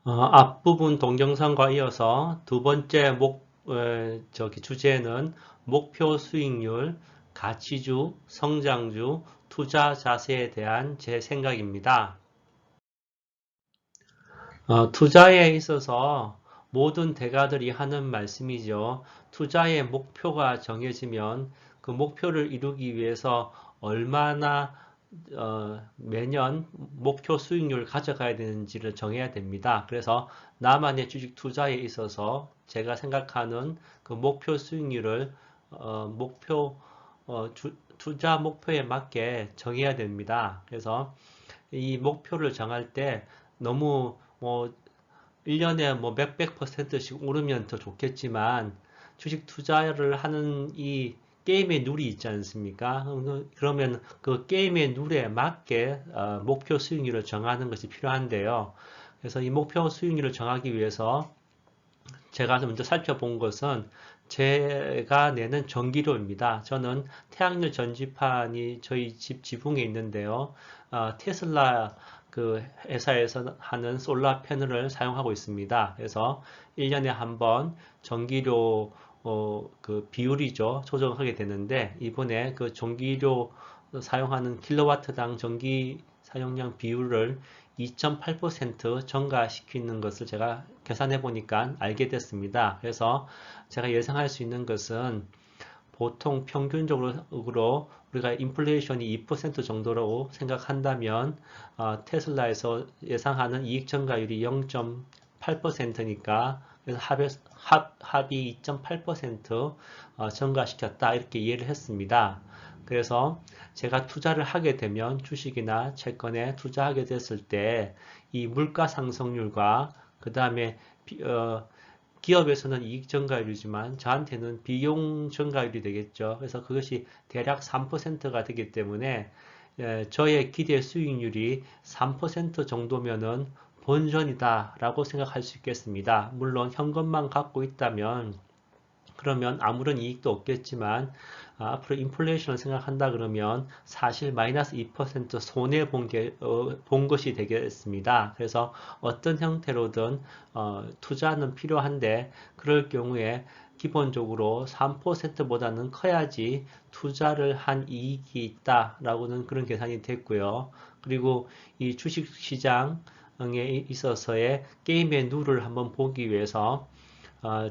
앞부분 동영상과 이어서 두 번째 주제는 목표 수익률, 가치주, 성장주, 투자 자세에 대한 제 생각입니다. 투자에 있어서 모든 대가들이 하는 말씀이죠. 투자의 목표가 정해지면 그 목표를 이루기 위해서 얼마나 매년 목표 수익률을 가져가야 되는지를 정해야 됩니다. 그래서 나만의 주식 투자에 있어서 제가 생각하는 그 목표 수익률을 목표 투자 목표에 맞게 정해야 됩니다. 그래서 이 목표를 정할 때 너무 뭐 1년에 뭐 몇백 퍼센트씩 오르면 더 좋겠지만 주식 투자를 하는 이 게임의 룰이 있지 않습니까? 그러면 그 게임의 룰에 맞게 목표 수익률을 정하는 것이 필요한데요. 그래서 이 목표 수익률을 정하기 위해서 제가 먼저 살펴본 것은 제가 내는 전기료입니다. 저는 태양열 전지판이 저희 집 지붕에 있는데요. 테슬라 그 회사에서 하는 솔라 패널을 사용하고 있습니다. 그래서 1년에 한 번 전기료 그 비율이죠. 조정하게 되는데 이번에 그 전기료 사용하는 킬로와트당 전기 사용량 비율을 2.8% 증가시키는 것을 제가 계산해 보니까 알게 됐습니다. 그래서 제가 예상할 수 있는 것은 보통 평균적으로 우리가 인플레이션이 2% 정도로 생각한다면 테슬라에서 예상하는 이익 증가율이 0.8%니까 그래서 합이 2.8% 증가시켰다 이렇게 이해를 했습니다. 그래서 제가 투자를 하게 되면 주식이나 채권에 투자하게 됐을 때 이 물가 상승률과 그 다음에 기업에서는 이익 증가율이지만 저한테는 비용 증가율이 되겠죠. 그래서 그것이 대략 3%가 되기 때문에 저의 기대 수익률이 3% 정도면은 본전이다라고 생각할 수 있겠습니다. 물론 현금만 갖고 있다면 그러면 아무런 이익도 없겠지만 앞으로 인플레이션을 생각한다 그러면 사실 마이너스 2% 손해 본 것이 되겠습니다. 그래서 어떤 형태로든 투자는 필요한데 그럴 경우에 기본적으로 3%보다는 커야지 투자를 한 이익이 있다라고는 그런 계산이 됐고요. 그리고 이 주식시장에 있어서의 게임의 룰을 한번 보기 위해서 어,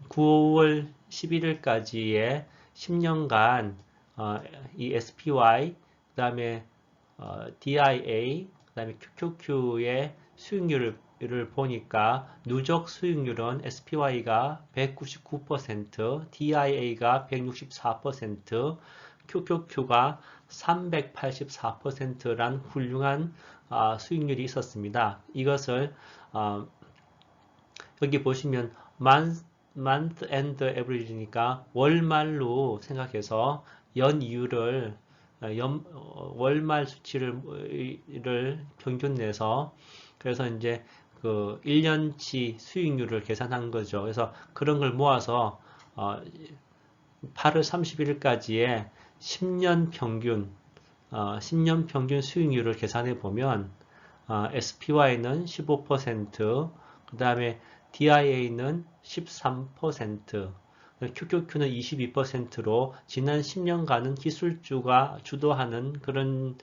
9월 11일까지의 10년간 이 SPY, 그 다음에 DIA, 그 다음에 QQQ의 수익률을 보니까 누적 수익률은 SPY가 199%, DIA가 164%, QQQ가 384%란 훌륭한 수익률이 있었습니다. 이것을 여기 보시면 month end average니까 월말로 생각해서 연이율을 월말 수치를 평균 내서 그래서 이제 그 1년치 수익률을 계산한 거죠. 그래서 그런 걸 모아서 8월 31일까지의 10년 평균 10년 평균 수익률을 계산해 보면 SPY는 15%, 그 다음에 DIA는 13%, QQQ는 22%로 지난 10년간은 기술주가 주도하는 그런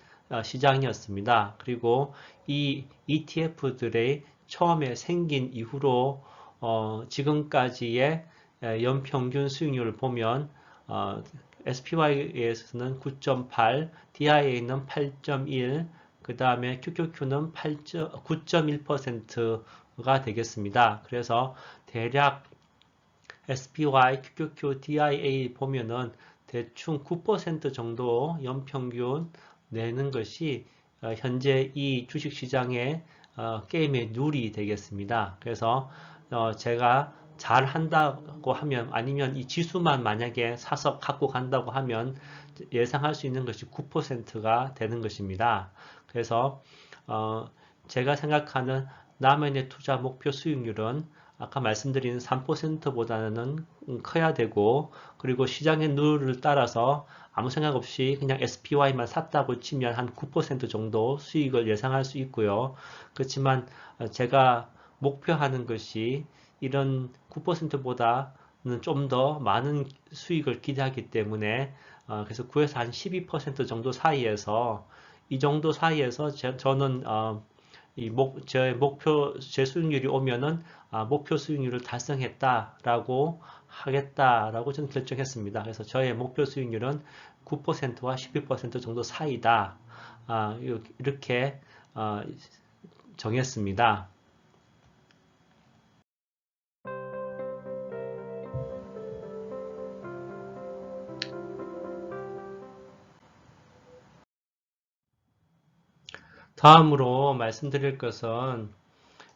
시장이었습니다. 그리고 이 ETF들의 처음에 생긴 이후로 지금까지의 연평균 수익률을 보면 SPY에서는 9.8, DIA는 8.1, 그 다음에 QQQ는 9.1%가 되겠습니다. 그래서 대략 SPY, QQQ, DIA 보면은 대충 9% 정도 연평균 내는 것이 현재 이 주식시장의 게임의 룰이 되겠습니다. 그래서 제가 잘 한다고 하면 아니면 이 지수만 만약에 사서 갖고 간다고 하면 예상할 수 있는 것이 9%가 되는 것입니다. 그래서 제가 생각하는 나만의 투자 목표 수익률은 아까 말씀드린 3%보다는 커야 되고, 그리고 시장의 룰을 따라서 아무 생각 없이 그냥 SPY만 샀다고 치면 한 9% 정도 수익을 예상할 수 있고요. 그렇지만 제가 목표하는 것이 이런 9%보다는 좀 더 많은 수익을 기대하기 때문에 그래서 9에서 한 12% 정도 사이에서 이 정도 사이에서 저는 제 목표, 제 수익률이 오면은, 목표 수익률을 달성했다라고 하겠다라고 저는 결정했습니다. 그래서 저의 목표 수익률은 9%와 12% 정도 사이다. 이렇게, 정했습니다. 다음으로 말씀드릴 것은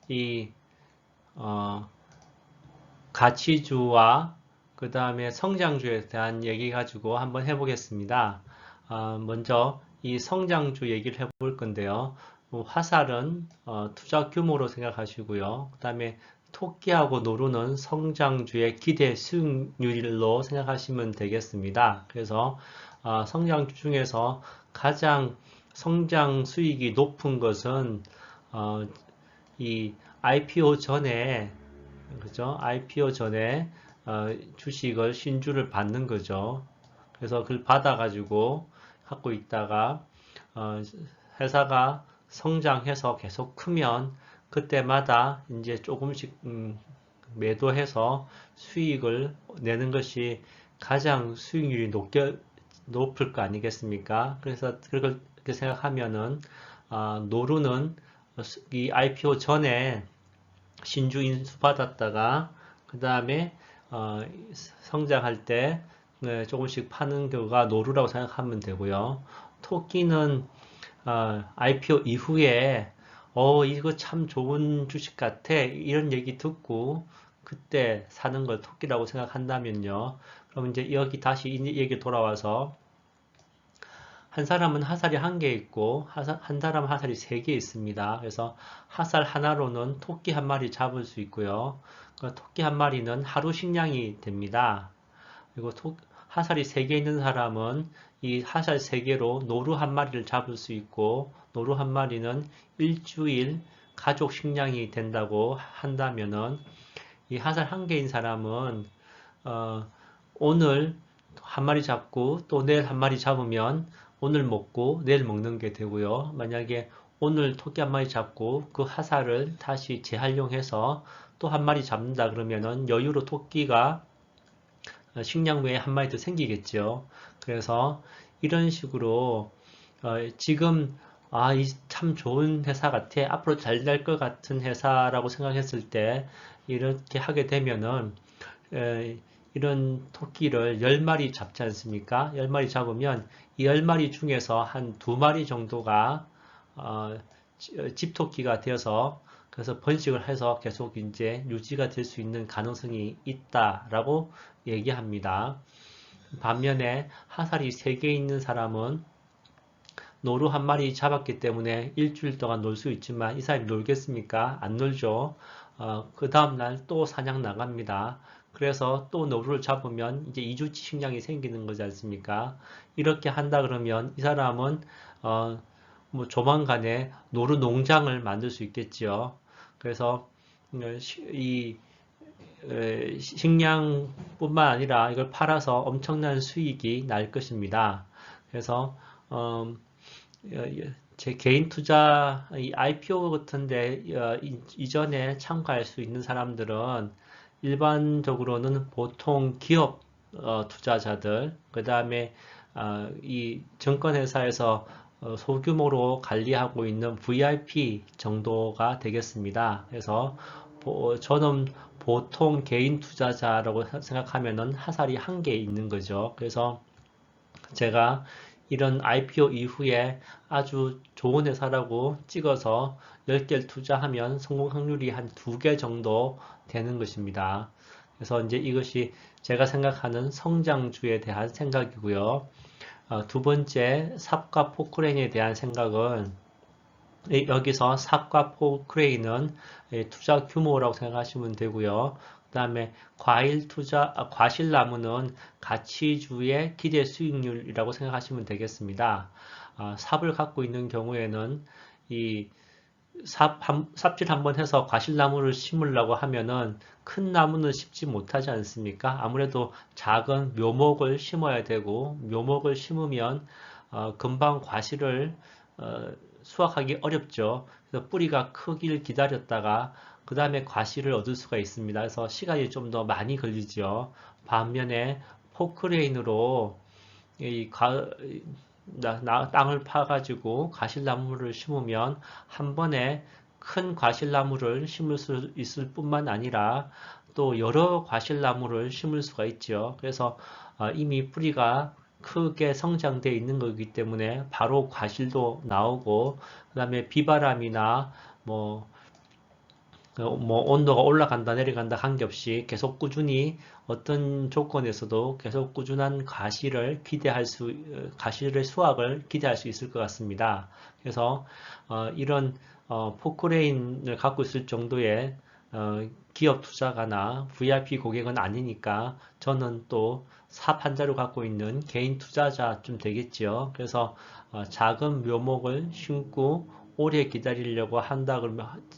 이, 어, 가치주와 그 다음에 성장주에 대한 얘기 가지고 한번 해보겠습니다. 먼저 이 성장주 얘기를 해볼 건데요. 화살은 투자 규모로 생각하시고요. 그 다음에 토끼하고 노루는 성장주의 기대 수익률로 생각하시면 되겠습니다. 그래서 성장주 중에서 가장 성장 수익이 높은 것은 이 IPO 전에 그죠? IPO 전에 주식을 신주를 받는 거죠. 그래서 그걸 받아가지고 갖고 있다가 어, 회사가 성장해서 계속 크면 그때마다 이제 조금씩 매도해서 수익을 내는 것이 가장 수익률이 높을 거 아니겠습니까? 그래서 그렇게 생각하면은 노루는 이 IPO 전에 신주 인수 받았다가 그 다음에 성장할 때 조금씩 파는 경우가 노루라고 생각하면 되고요. 토끼는 IPO 이후에 이거 참 좋은 주식 같아 이런 얘기 듣고 그때 사는 걸 토끼라고 생각한다면요. 그럼 이제 여기 다시 이 얘기 돌아와서 한 사람은 하살이 한 개 있고 한 사람은 하살이 세 개 있습니다. 그래서 하살 하나로는 토끼 한 마리 잡을 수 있고요. 그 토끼 한 마리는 하루 식량이 됩니다. 그리고 하살이 세 개 있는 사람은 이 하살 세 개로 노루 한 마리를 잡을 수 있고 노루 한 마리는 일주일 가족 식량이 된다고 한다면은 이 하살 한 개인 사람은 오늘 한 마리 잡고 또 내일 한 마리 잡으면 오늘 먹고 내일 먹는 게 되고요. 만약에 오늘 토끼 한 마리 잡고 그 하사를 다시 재활용해서 또 한 마리 잡는다 그러면은 여유로 토끼가 식량 외에 한 마리 더 생기겠죠. 그래서 이런 식으로 지금 이 참 좋은 회사 같아. 앞으로 잘 될 것 같은 회사라고 생각했을 때 이렇게 하게 되면은 이런 토끼를 10마리 잡지 않습니까? 10마리 잡으면 이 10마리 중에서 한 2마리 정도가 집토끼가 되어서 그래서 번식을 해서 계속 이제 유지가 될 수 있는 가능성이 있다라고 얘기합니다. 반면에 하살이 3개 있는 사람은 노루 한 마리 잡았기 때문에 일주일 동안 놀 수 있지만 이 사람이 놀겠습니까? 안 놀죠. 그 다음날 또 사냥 나갑니다. 그래서 또 노루를 잡으면 이제 2주치 식량이 생기는 거지 않습니까? 이렇게 한다 그러면 이 사람은 뭐 조만간에 노루 농장을 만들 수 있겠지요. 그래서 이 식량뿐만 아니라 이걸 팔아서 엄청난 수익이 날 것입니다. 그래서 제 개인 투자 IPO 같은데 이전에 참가할 수 있는 사람들은 일반적으로는 보통 기업 투자자들 그 다음에 이 증권회사에서 소규모로 관리하고 있는 VIP 정도가 되겠습니다. 그래서 저는 보통 개인 투자자라고 생각하면은 하살이 한 개 있는 거죠. 그래서 제가 이런 IPO 이후에 아주 좋은 회사라고 찍어서 10개를 투자하면 성공 확률이 한 2개 정도 되는 것입니다. 그래서 이제 이것이 제가 생각하는 성장주에 대한 생각이고요. 두 번째, 삽과 포크레인에 대한 생각은 여기서 삽과 포크레인은 투자 규모라고 생각하시면 되고요. 그 다음에 과실나무는 가치주의 기대 수익률이라고 생각하시면 되겠습니다. 삽을 갖고 있는 경우에는 이 삽질 한번 해서 과실나무를 심으려고 하면은 큰 나무는 심지 못하지 않습니까? 아무래도 작은 묘목을 심어야 되고, 묘목을 심으면 금방 과실을 어, 수확하기 어렵죠. 그래서 뿌리가 크길 기다렸다가 그 다음에 과실을 얻을 수가 있습니다. 그래서 시간이 좀 더 많이 걸리죠. 반면에 포크레인으로 이 땅을 파가지고 과실나무를 심으면 한 번에 큰 과실나무를 심을 수 있을 뿐만 아니라 또 여러 과실나무를 심을 수가 있죠. 그래서 이미 뿌리가 크게 성장되어 있는 거기 때문에 바로 과실도 나오고 그 다음에 비바람이나 뭐 온도가 올라간다 내려간다 관계없이 계속 꾸준히 어떤 조건에서도 계속 꾸준한 과실의 수확을 기대할 수 있을 것 같습니다. 그래서 이런 포크레인을 갖고 있을 정도의 기업 투자가나 VIP 고객은 아니니까 저는 또 삽 한 자루 갖고 있는 개인 투자자쯤 되겠죠. 그래서 작은 묘목을 심고 오래 기다리려고 한다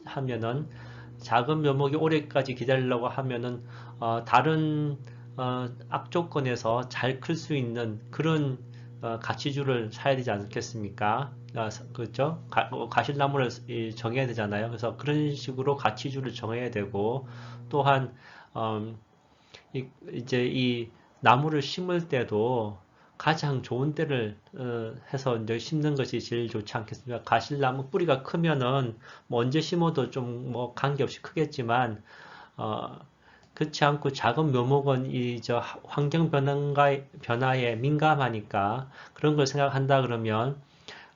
하면은 작은 묘목이 오래까지 기다리려고 하면은 다른 악조건에서 잘 클 수 있는 그런 가치주를 사야 되지 않겠습니까? 그렇죠? 가실나무를 정해야 되잖아요. 그래서 그런 식으로 가치주를 정해야 되고 또한 이제 이 나무를 심을 때도 가장 좋은 때를 해서 이제 심는 것이 제일 좋지 않겠습니까? 가실나무 뿌리가 크면은 뭐 언제 심어도 좀 뭐 관계없이 크겠지만 어, 그렇지 않고 작은 묘목은 이 저 환경 변화에 민감하니까 그런 걸 생각한다 그러면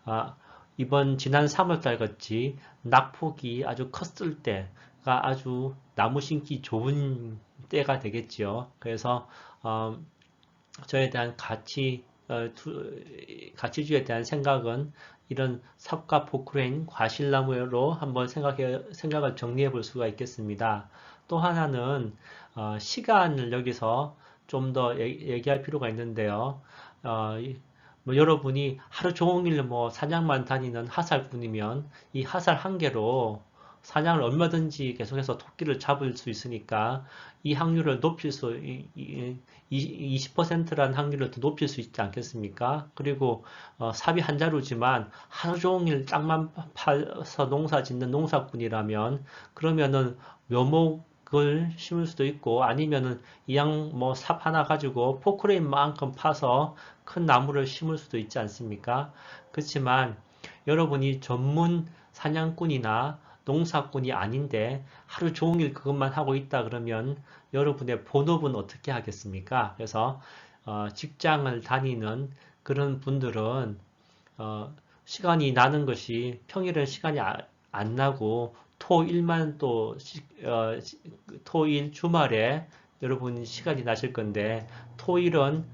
아, 이번 지난 3월달 같이 낙폭이 아주 컸을 때가 아주 나무 심기 좋은 때가 되겠죠. 그래서 저에 대한 가치주에 대한 생각은 이런 삽과 포크레인, 과실나무로 한번 생각을 정리해 볼 수가 있겠습니다. 또 하나는 시간을 여기서 좀 더 얘기할 필요가 있는데요. 뭐 여러분이 하루 종일 뭐 사냥만 다니는 하살꾼이면 이 하살 한 개로 사냥을 얼마든지 계속해서 토끼를 잡을 수 있으니까 이 확률을 높일 20%라는 확률을 더 높일 수 있지 않겠습니까? 그리고 삽이 한 자루지만 하루 종일 땅만 파서 농사 짓는 농사꾼이라면 그러면은 묘목을 심을 수도 있고 아니면은 이양 뭐 삽 하나 가지고 포크레인만큼 파서 큰 나무를 심을 수도 있지 않습니까? 그렇지만 여러분이 전문 사냥꾼이나 농사꾼이 아닌데 하루 종일 그것만 하고 있다 그러면 여러분의 본업은 어떻게 하겠습니까? 그래서 직장을 다니는 그런 분들은 시간이 나는 것이 평일은 시간이 안 나고 토일만 또 토일 주말에 여러분 시간이 나실 건데 토일은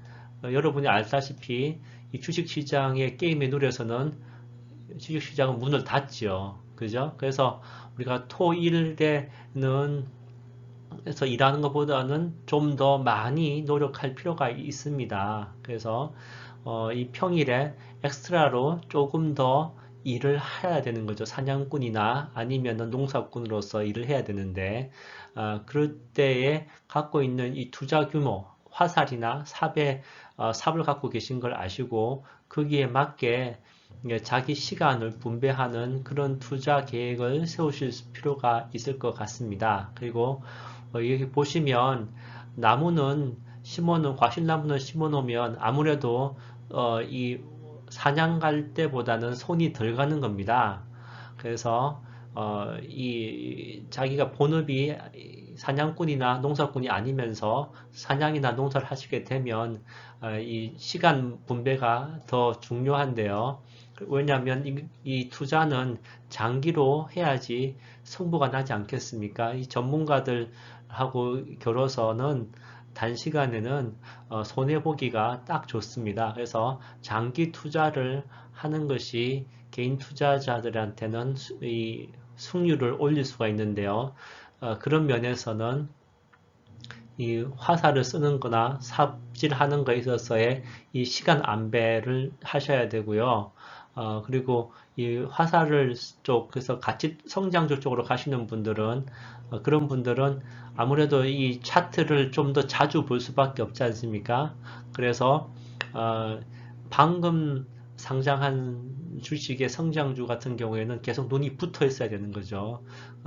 여러분이 알다시피 이 주식시장의 게임에 누려서는 주식시장은 문을 닫죠. 그죠? 그래서 우리가 토일에는 에서 일하는 것보다는 좀 더 많이 노력할 필요가 있습니다. 그래서 이 평일에 엑스트라로 조금 더 일을 해야 되는 거죠. 사냥꾼이나 아니면 농사꾼으로서 일을 해야 되는데 그럴 때에 갖고 있는 이 투자 규모, 화살이나 삽을 갖고 계신 걸 아시고 거기에 맞게 자기 시간을 분배하는 그런 투자 계획을 세우실 필요가 있을 것 같습니다. 그리고 여기 보시면 나무는 과실나무는 심어 놓으면 아무래도 이 사냥 갈 때보다는 손이 덜 가는 겁니다. 그래서 이 자기가 본업이 사냥꾼이나 농사꾼이 아니면서 사냥이나 농사를 하시게 되면 이 시간 분배가 더 중요한데요. 왜냐하면 이 투자는 장기로 해야지 승부가 나지 않겠습니까? 이 전문가들하고 겨뤄서는 단시간에는 손해보기가 딱 좋습니다. 그래서 장기 투자를 하는 것이 개인 투자자들한테는 이 승률을 올릴 수가 있는데요. 그런 면에서는 이 화살을 쓰는 거나 삽질하는 거에 있어서의 이 시간 안배를 하셔야 되고요. 그리고 이 화살을 그래서 같이 성장주 쪽으로 가시는 분들은, 그런 분들은 아무래도 이 차트를 좀 더 자주 볼 수밖에 없지 않습니까? 그래서, 방금 상장한 주식의 성장주 같은 경우에는 계속 눈이 붙어 있어야 되는 거죠.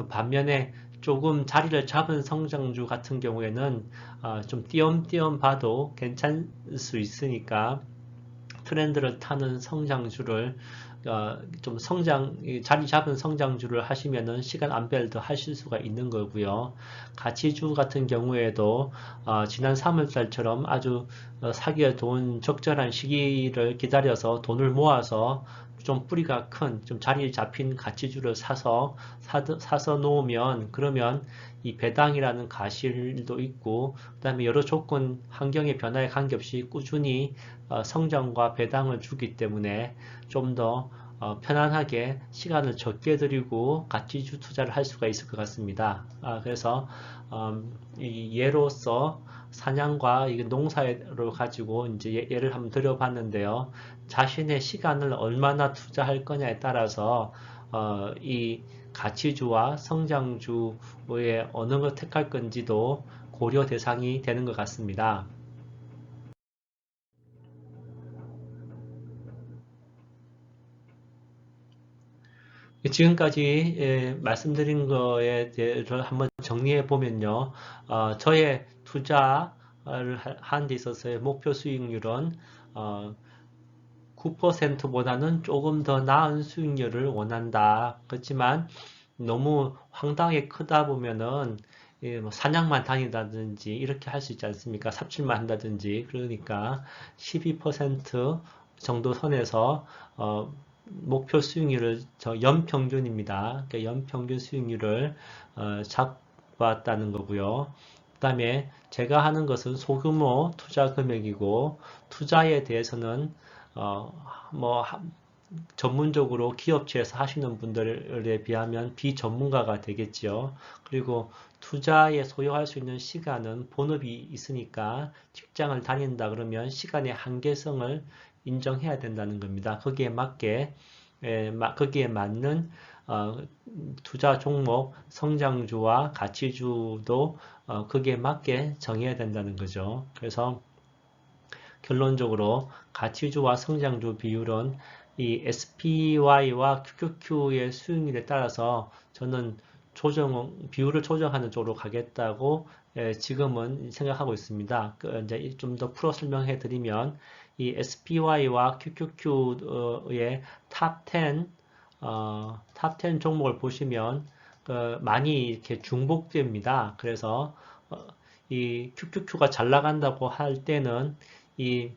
반면에 조금 자리를 잡은 성장주 같은 경우에는 좀 띄엄띄엄 봐도 괜찮을 수 있으니까 트렌드를 타는 성장주를 좀 자리 잡은 성장주를 하시면은 시간 안배를 더 하실 수가 있는 거고요. 가치주 같은 경우에도 지난 3월달처럼 아주 사기에 좋은 적절한 시기를 기다려서 돈을 모아서 좀 뿌리가 큰, 좀 자리 잡힌 가치주를 사서 놓으면, 그러면 이 배당이라는 가실도 있고, 그 다음에 여러 조건, 환경의 변화에 관계없이 꾸준히 성장과 배당을 주기 때문에 좀 더 편안하게 시간을 적게 들이고 가치주 투자를 할 수가 있을 것 같습니다. 그래서 이 예로서 사냥과 농사를 가지고 이제 예를 한번 들어봤는데요. 자신의 시간을 얼마나 투자할 거냐에 따라서 이 가치주와 성장주의 어느 걸 택할 건지도 고려 대상이 되는 것 같습니다. 지금까지 말씀드린 거에 대해서 한번 정리해 보면요. 저의 투자를 하는 데 있어서의 목표 수익률은 9%보다는 조금 더 나은 수익률을 원한다. 그렇지만 너무 황당하게 크다 보면은 뭐 사냥만 다닌다든지 이렇게 할 수 있지 않습니까? 삽질만 한다든지. 그러니까 12% 정도 선에서 목표 수익률을 연평균입니다. 그러니까 연평균 수익률을 잡았다는 거고요. 그 다음에 제가 하는 것은 소규모 투자 금액이고 투자에 대해서는 뭐 전문적으로 기업체에서 하시는 분들에 비하면 비전문가가 되겠지요. 그리고 투자에 소요할 수 있는 시간은 본업이 있으니까 직장을 다닌다 그러면 시간의 한계성을 인정해야 된다는 겁니다. 거기에 맞는 투자 종목, 성장주와 가치주도 거기에 맞게 정해야 된다는 거죠. 그래서 결론적으로 가치주와 성장주 비율은 이 SPY와 QQQ의 수익률에 따라서 저는 비율을 조정하는 쪽으로 가겠다고 지금은 생각하고 있습니다. 이제 좀 더 풀어 설명해 드리면 이 SPY와 QQQ의 탑10 종목을 보시면 많이 이렇게 중복됩니다. 그래서 이 QQQ가 잘 나간다고 할 때는 이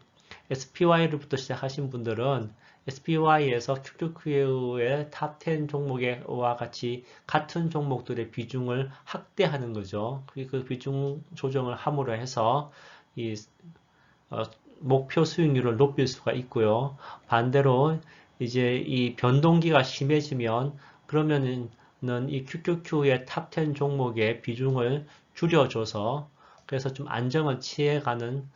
SPY로부터 시작하신 분들은 SPY에서 QQQ의 탑10 종목과 같은 종목들의 비중을 확대하는 거죠. 그 비중 조정을 함으로 해서 이 목표 수익률을 높일 수가 있고요. 반대로 이제 이 변동기가 심해지면 그러면은 이 QQQ의 탑10 종목의 비중을 줄여줘서 그래서 좀 안정을 취해가는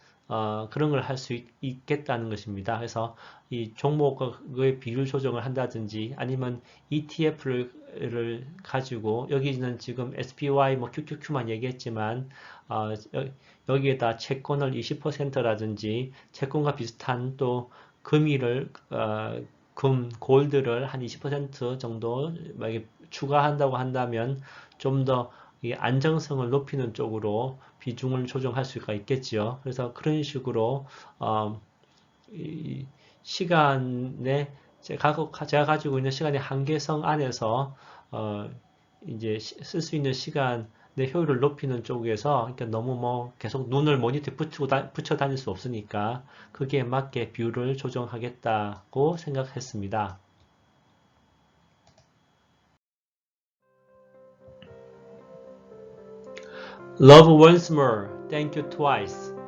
그런 걸 할 수 있겠다는 것입니다. 그래서 이 종목의 비율 조정을 한다든지 아니면 ETF를 가지고 여기는 지금 SPY, 뭐 QQQ만 얘기했지만 여기에다 채권을 20%라든지 채권과 비슷한 또 골드를 한 20% 정도 추가한다고 한다면 좀 더 안정성을 높이는 쪽으로 비중을 조정할 수가 있겠지요. 그래서 그런 식으로 시간에 제가 가지고 있는 시간의 한계성 안에서 이제 쓸 수 있는 시간의 효율을 높이는 쪽에서 그러니까 너무 뭐 계속 눈을 모니터에 붙여 다닐 수 없으니까 거기에 맞게 비율을 조정하겠다고 생각했습니다. Love once more, thank you twice.